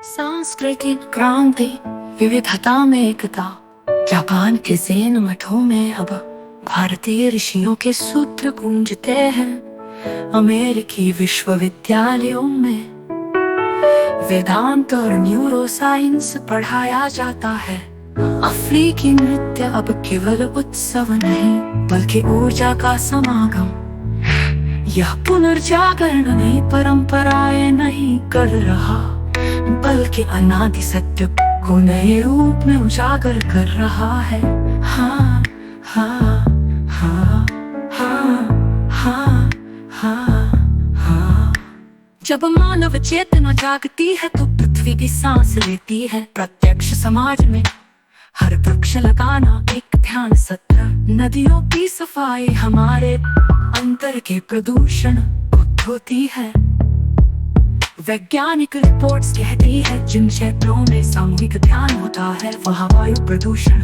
सांस्कृतिक क्रांति, विविधता में एकता। जापान के ज़ेन मठों में अब भारतीय ऋषियों के सूत्र गूंजते हैं। अमेरिकी विश्वविद्यालयों में वेदांत और न्यूरो साइंस पढ़ाया जाता है। अफ्रीकी नृत्य अब केवल उत्सव नहीं बल्कि ऊर्जा का समागम। यह पुनर्जागरण नई परंपराएं नहीं कर रहा बल्कि अनादि सत्य को नए रूप में उजागर कर रहा है। हाँ हाँ हाँ हाँ हाँ हाँ हाँ। जब मानव चेतना जागती है तो पृथ्वी भी सांस लेती है। प्रत्यक्ष समाज में हर वृक्ष लगाना एक ध्यान सत्र, नदियों की सफाई हमारे अंतर के प्रदूषण को धोती है। वैज्ञानिक रिपोर्ट्स कहती है जिन क्षेत्रों में सामूहिक ध्यान होता है वहाँ वायु प्रदूषण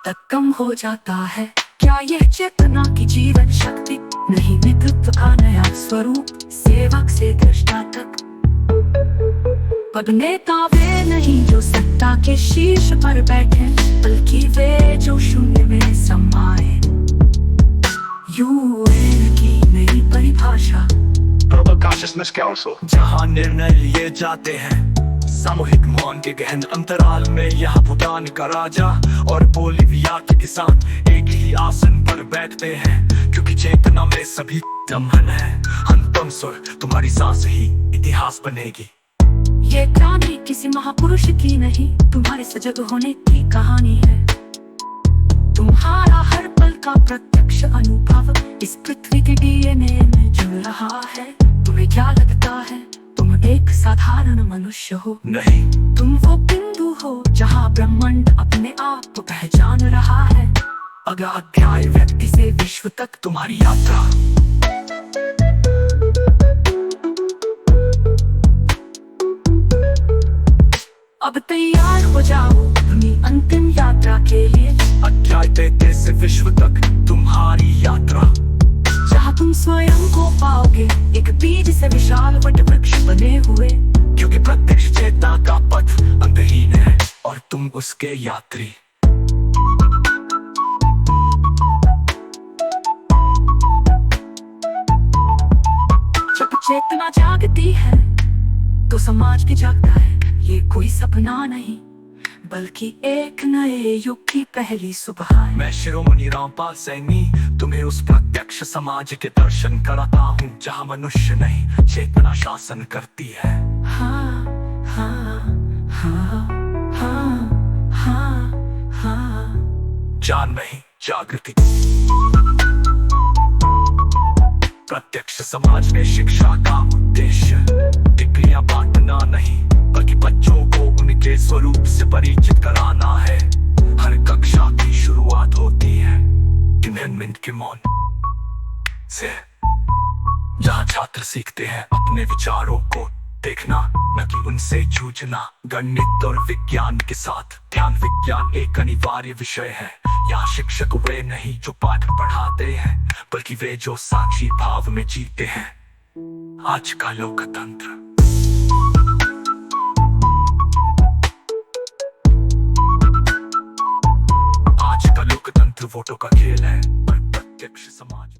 तक कम हो जाता है। क्या यह चेतना की जीवन शक्ति नहीं, नेतृत्व का नया स्वरूप, सेवक से दृष्टा तक। पद नेता वे नहीं जो सत्ता के शीर्ष पर बैठे बल्कि वे जो शून्य में समाये। यूएन की नई परिभाषा Global Consciousness Council, जहाँ निर्णय लिए जाते हैं सामूहिक मौन के गहन अंतराल में। यहाँ भूटान का राजा और बोलिविया के किसान एक ही आसन पर बैठते हैं क्योंकि चेतना में सभी दमन है। अंतम सुर तुम्हारी सांस ही इतिहास बनेगी। ये क्रांति किसी महापुरुष की नहीं, तुम्हारे सजग होने की कहानी है। तुम्हारा हर पल का प्रत्यक्ष अनुभव इस पृथ्वी के डीएनए में जुड़ रहा है। तुम्हें क्या लगता है तुम एक साधारण मनुष्य हो? नहीं, तुम वो बिंदु हो जहाँ ब्रह्मांड अपने आप को पहचान रहा है। अगला अध्याय व्यक्ति से विश्व तक तुम्हारी यात्रा। अब तैयार हो जाओ अपनी अंतिम यात्रा के लिए। अध्याय 33 से विश्व तक तुम्हारी यात्रा, जहाँ तुम स्वयं को पाओगे एक बीज से विशाल वट वृक्ष बने हुए। क्योंकि प्रत्यक्ष चेतना का पथ अंतहीन है और तुम उसके यात्री। जब चेतना जागती है तो समाज भी जागता है। ये कोई सपना नहीं बल्कि एक नए युग की पहली सुबह है। मैं शिरोमणि रामपाल सैनी तुम्हें उस प्रत्यक्ष समाज के दर्शन कराता हूँ जहाँ मनुष्य नहीं चेतना शासन करती है। हाँ हाँ हाँ हाँ हाँ हाँ। जान नहीं, जागृति। प्रत्यक्ष समाज में शिक्षा का उद्देश्य डिग्रियां बांटना नहीं बल्कि बच्चों को उनके स्वरूप से परिचित कराना है। हर कक्षा की शुरुआत होती है 3 मिनट के मौन से, जहाँ छात्र सीखते हैं अपने विचारों को देखना न कि उनसे जूझना। गणित और विज्ञान के साथ ध्यान विज्ञान एक अनिवार्य विषय है। यहाँ शिक्षक वे नहीं जो पाठ पढ़ाते हैं बल्कि वे जो साक्षी भाव में जीते हैं। आज का लोकतंत्र। आज का लोकतंत्र वोटों का खेल है पर प्रत्यक्ष समाज